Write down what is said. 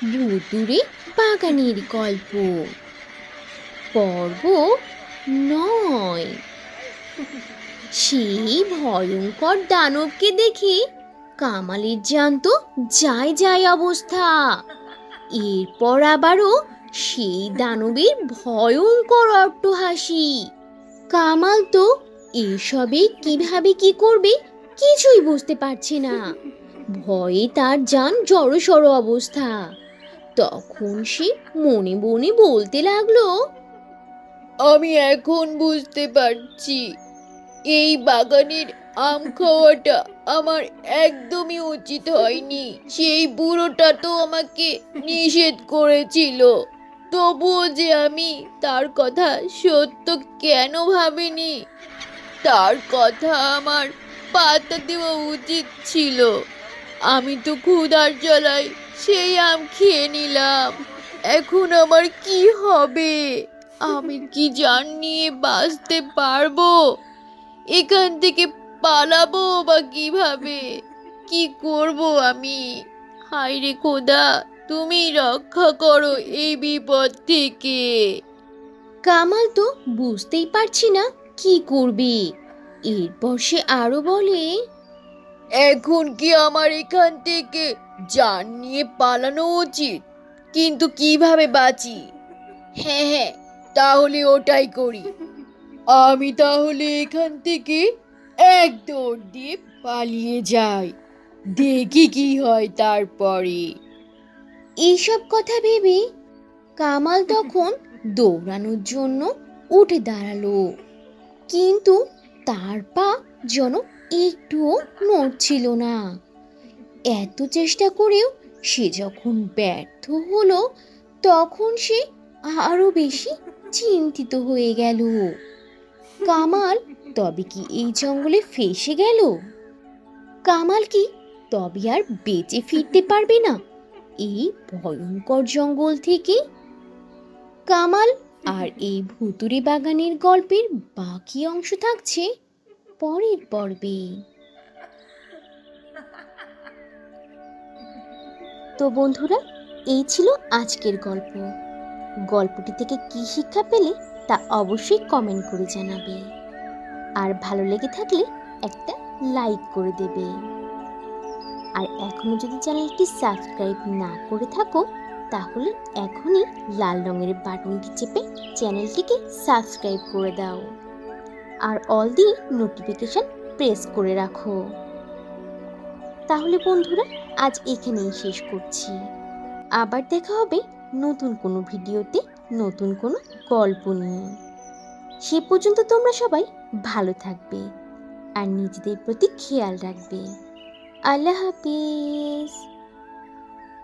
ভুতুড়ে বাগানের গল্প পর্ব ৯। সেই ভয়ঙ্কর দানবকে দেখে কামালের জ্যান্ত যায় যায় অবস্থা। এরপর আবারও সেই দানবের ভয়ঙ্কর অট্টহাসি। কামাল তো এসবে কিভাবে কি করবে কিছুই বুঝতে পারছে না। ভয়ে তার জান জড়সড় অবস্থা। তখন সে মনে মনে বলতে লাগলো, আমি এখন বুঝতে পারছি এই বাগানের আম খাওয়াটা আমার একদমই উচিত হয়নি। সেই বুড়োটা তো আমাকে নিষেধ করেছিল, তবুও যে আমি তার কথা সত্য কেন ভাবিনি। তার কথা আমার পাত্তা দেওয়া উচিত ছিল। আমি তো ক্ষুধার জ্বালায় সেই আম খেয়ে নিলাম। এখন আমার কি হবে? আমি কি জান নিয়ে বাঁচতে পারবো? এখান থেকে পালাবো বা কিভাবে? কি করব আমি? হায় রে খোদা, তুমি রক্ষা করো এই বিপদ থেকে। কামাল তো বুঝতেই পারছি না কি করবে। এরপর সে আরো বলে, এখন কি আমার এখান থেকে জান নিয়ে পালানো উচিত? কিন্তু কিভাবে বাঁচি? হ্যাঁ হ্যাঁ, তাহলে ওটাই করি। আমি তাহলে এখান থেকে এক দৌড় দিয়ে পালিয়ে যাই, দেখি কি হয় তারপরে। এইসব কথা ভেবে কামাল তখন দৌড়ানোর জন্য উঠে দাঁড়ালো, কিন্তু তার পা যেন একটুও নড়ছিল না। এত চেষ্টা করেও সে যখন ব্যর্থ হলো, তখন সে আরো বেশি চিন্তিত হয়ে গেল। কামাল তবে কি এই জঙ্গলে ফেসে গেল? কামাল কি তবে আর বেঁচে ফিরতে পারবে না এই ভয়ঙ্কর জঙ্গল থেকে? কামাল আর এই ভুতুড়ে বাগানের গল্পের বাকি অংশ থাকছে পরের পর্বে। তো বন্ধুরা, এই ছিল আজকের গল্প। গল্পটি থেকে কি শিক্ষা পেলে তা অবশ্যই কমেন্ট করে জানাবে। আর ভালো লেগে থাকলে একটা লাইক করে দেবে। আর এখনো যদি চ্যানেলটি সাবস্ক্রাইব না করে থাকো, তাহলে এখনই লাল রঙের বাটনটি চেপে চ্যানেলটিকে সাবস্ক্রাইব করে দাও। আর অল দি নোটিফিকেশন প্রেস করে রাখো। তাহলে বন্ধুরা, আজ এখানেই শেষ করছি। আবার দেখা হবে নতুন কোনো ভিডিওতে, নতুন কোনো গল্প নিয়ে। সে পর্যন্ত তোমরা সবাই ভালো থাকবে আর নিজেদের প্রতি খেয়াল রাখবে। আল্লাহ হাফিজ।